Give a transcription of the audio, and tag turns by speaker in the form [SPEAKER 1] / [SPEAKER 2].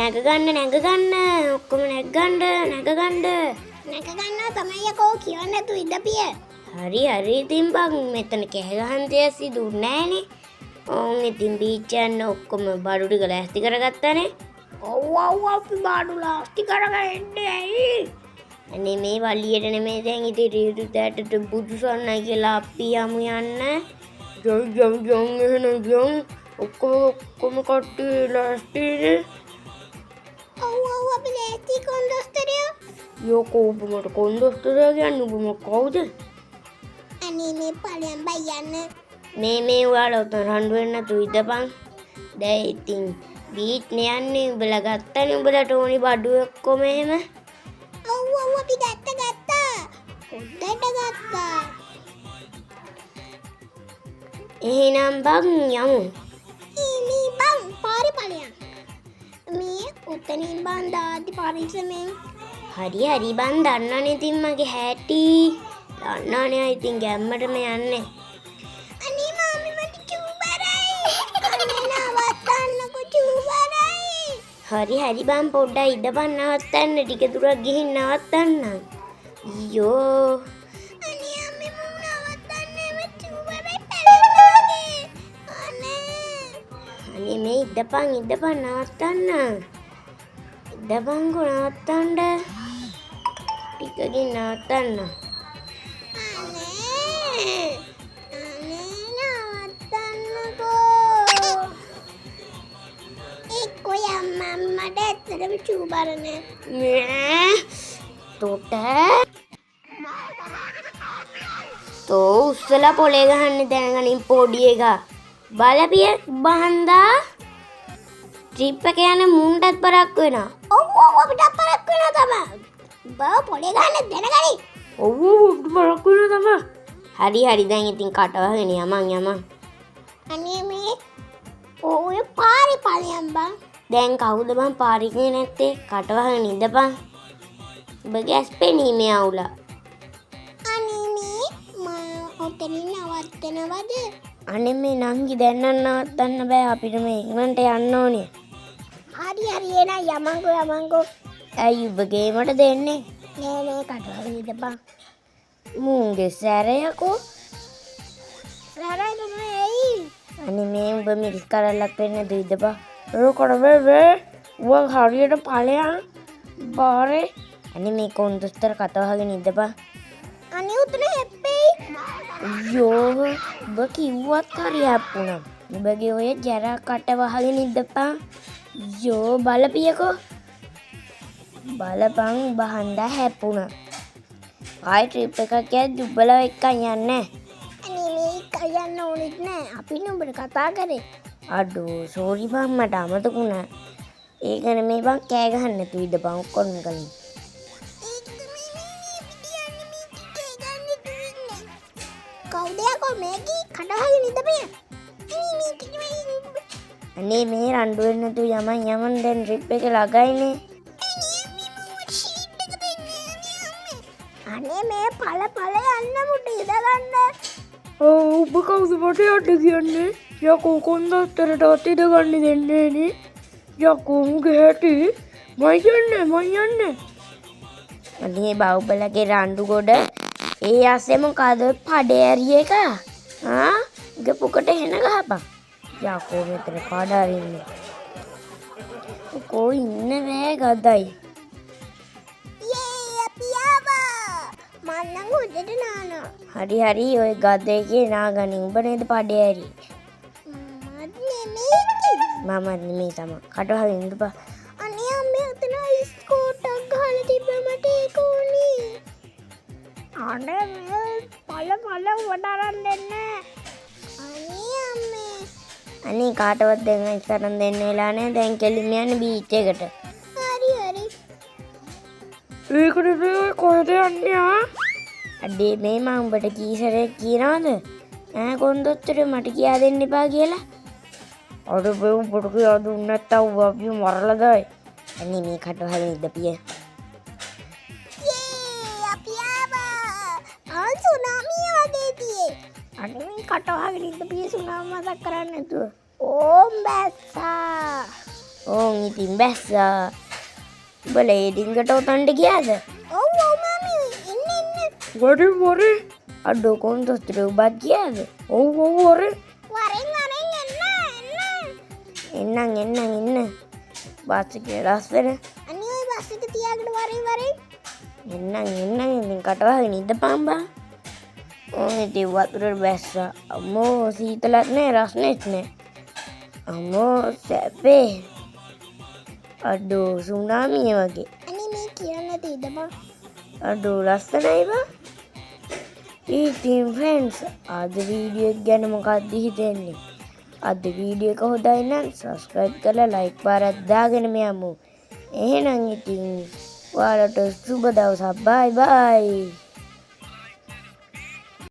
[SPEAKER 1] නැගගන්න ඔක්කොම නැගගන්න තමයි යකෝ කියන්න නැතු ඉඳපිය. හරි ඉතින් බං මෙතන කෑ ගහන්න දෙයක් සිදුුනේ නෑනේ. ඕන් ඉතින් බීච් යන්න ඔක්කොම බඩු ටික ලෑස්ති කරගත්තානේ. ඔව් අපි බඩු ලෑස්ති කරගන්නේ ඇයි? අනේ මේ වලියට නෙමෙයි දැන් ඉතින් රියුටට බුදුසන්නයි කියලා අපි යමු යන්න. යම් එහෙනම් ඔක්කොම කට්ටිය ලෑස්තිනේ. ඔව් අපි ලෑස්ති කොන්දොස්තරයෝ. යකෝ ඔබට කොන්දොස්තරයා කියන්නේ ඔබ කවුද? අනේ මේ ඵලයන් බයි යන්න. මේ ඔයාලා උතන රණ්ඩු වෙන්න නැතු ඉඳපන්. දැන් ඉතින් බීච් නේ යන්නේ උඹලා ගත්තනේ උඹලට ඕනි බඩු ඔක්කොම එහෙම. ඔව් අපි ගත්තා. හොද්දට ගත්තා. එහෙනම් බං යමු. මේ බං පාරේ ඵලයන්. මේ උතනින් බං දාති පරිස්සමෙන්. හරි බං දන්නවනේ ඉතින් මගේ හැටි. දන්නවනේ ඉතින් ගැම්මටම යන්නේ. අනේ මාමි මට චූබරයි. අනේ නවත්තන්නකෝ චූබරයි. හරි බං පොඩ්ඩක් ඉඳපන් නවත්තන්න. ටික දුරක් ගිහින් නවත්තන්න. අයියෝ. අනේ අම්මේ මම නවත්තන්නේ මට චූබරයි පැලෙන්නේ. අනේ මේ ඉඳපන් නවත්තන්න. ඉඳපන්කෝ නවත්තන්න. ටිකකින් නවත්තන්න. මට ඇත්තටම චූබරනේ තෝ උස්සලා පොලේ ගහන්න දැනගනින් පොඩි එක. බලපිය බහන්දා ට්‍රිප් එක යන මුන්ටත් පරක් වෙනවා. ඔව් අපිට පරක් වෙනවා තමයි. බා පොලේ ගහන්න දැනගනි. ඔව් පරක් වෙනවා තමයි. හරි දැන් ඉතින් කටවගෙන යමන්. අනේ මේ ඔය පාරේ ඵලයන් බං. දැන් කවුද බං පාරිකේ නැත්තේ? කටවහගෙන ඉඳපන්. ඔබගේ ඇස් පෙනීමේ අවුල. අනේ මේ මම ඔතනින් නවත්තනවද? අනේ මේ නංගි දැන් නවත්තන්න බෑ අපිට මේ ඉක්මනට යන්න ඕනේ. හරි එහෙනම් යමන්කෝ. ඇයි ඔබගේ මට දෙන්නේ? නෑ කටවහගෙන ඉඳපන්. මුංගේ සැරයකෝ. සැරයි තමයි ඇයි? අනේ මේ ඔබ මිල් කරලක් වෙන්න දෙයිදපන්. වේ හරියට ඵලයන් බාරේ. අනේ මේ කොන්දොස්තර කතාවගෙන ඉඳපන්. අනේ උතන හැප්පෙයි. අයියෝ ඔබ කිව්වත් හරි හැප්පුණා. ඔබගේ ඔය ජරා කට වහගෙන ඉඳපන්. යෝ බලපියකෝ. බලපන් බහන්දා හැප්පුණා. ආයි ට්‍රිප් එකක් යද්දි උඹලා එක්ක යන්නේ නැහැ. අනේ මේක යන්න ඕනෙත් නෑ. අපි නුඹට කතා කරේ. අඩෝ සෝරි බං මට අමතකුණා. ඒක නෙමෙයි බං කෑ ගහන්න නැතු ඉඳපන් ඔක්කොම කලින්. කවුද යකෝ මේකී කඩහගෙන ඉඳපේ. අනේ මේ රණ්ඩු වෙන්න නැතු යමන් දැන් ට්‍රිප් එක ළඟයිනේ. අනේ මේ පළ යන්න මුට ඉඳ ගන්න. ඔව් ඔබ කවුද මට යන්න කියන්නේ? යකෝ කොන්දොස්තරට ඉඳ ගන්න දෙන්නේ නේ. යකෝ මුගේ හැටි මම යන්නේ. අනේ බවුබලගේ රණ්ඩු ගොඩ ඒ ආසේ මොකද පඩේ ඇරිය එක? ගපුකට හෙන ගහපන්. යකෝ මෙතන කඩ අරින්නේ. කො ඉන්න නෑ ගදයි. අපි ආවා. මන්නම් උඩට නානවා. හරි ඔය ගදේගේ නාගනින් උඹ නේද පඩේ ඇරියේ? මම නෙමෙයි තමයි. කඩවහගෙන ඉඳපන්. අනේ අම්මේ උතන ස්කෝටක් ගහලා තිබ්බ මට ඒක උනේ. අනේ මේ පළ වඩාරන් දෙන්නේ. අනේ අම්මේ. අනේ කාටවත් දෙන්න ඉස්සරන් දෙන්න වෙලා නැහැ. දැන් කෙලින්ම යන්නේ බීච් එකට. හරි. ඒකට කොහෙද යන්නේ? අඩේ මේ මම උඹට කීසරේ කියනවද? කොන්දොස්තර මට කියා දෙන්න එපා කියලා. අර බෙවුම් පොඩ කියලා දුන්නේ නැත්තම් අපි මරලා දායි. අනේ මේ කටවහගෙන ඉඳපිය. අපි ආවා. සුනාමි ආදේතියේ. අනේ මේ කටවහගෙන ඉඳපිය සුනාමි මතක් කරන්නේ නැතුව. ඕම් බැස්සා. ඕන් ඉතින් බැස්සා. උඹලා ඒ ඩිංගට උතන්ට ගියාද?
[SPEAKER 2] ඔව් මාමි එන්න.
[SPEAKER 1] වරි අඩෝ කොන්දොස්තර උඹත් ගියාද? ඔව් වරි.
[SPEAKER 2] වරෙන්
[SPEAKER 1] එන්න. බස් එකේ ලස්සන.
[SPEAKER 2] අනේ ඔය බස් එක තියාගෙන වරෙන්.
[SPEAKER 1] එන්න ඉතින් කටවහගෙන ඉඳපන් බා. ඕන් ඉතින් වතුරට බැස්සා. අම්මෝ සීතලත් නෑ රස්නෙත් නෑ. අම්මෝ සැපේ. අඩෝ සුනාමිය වගේ.
[SPEAKER 2] අනේ මේ කියන්න තියෙද බං?
[SPEAKER 1] අඩෝ ලස්සනයි බා. ඉතින් ෆ්‍රෙන්ඩ්ස් අද වීඩියෝ එක ගැන මොකක්ද හිතෙන්නේ? අද වීඩියෝ එක හොඳයි නම් සබ්ස්ක්‍රයිබ් කරලා ලයික් පාරක් දාගෙන යමු. එහෙනම් ඉතින් ඔයාලට සුබ දවසක්. බයි බයි.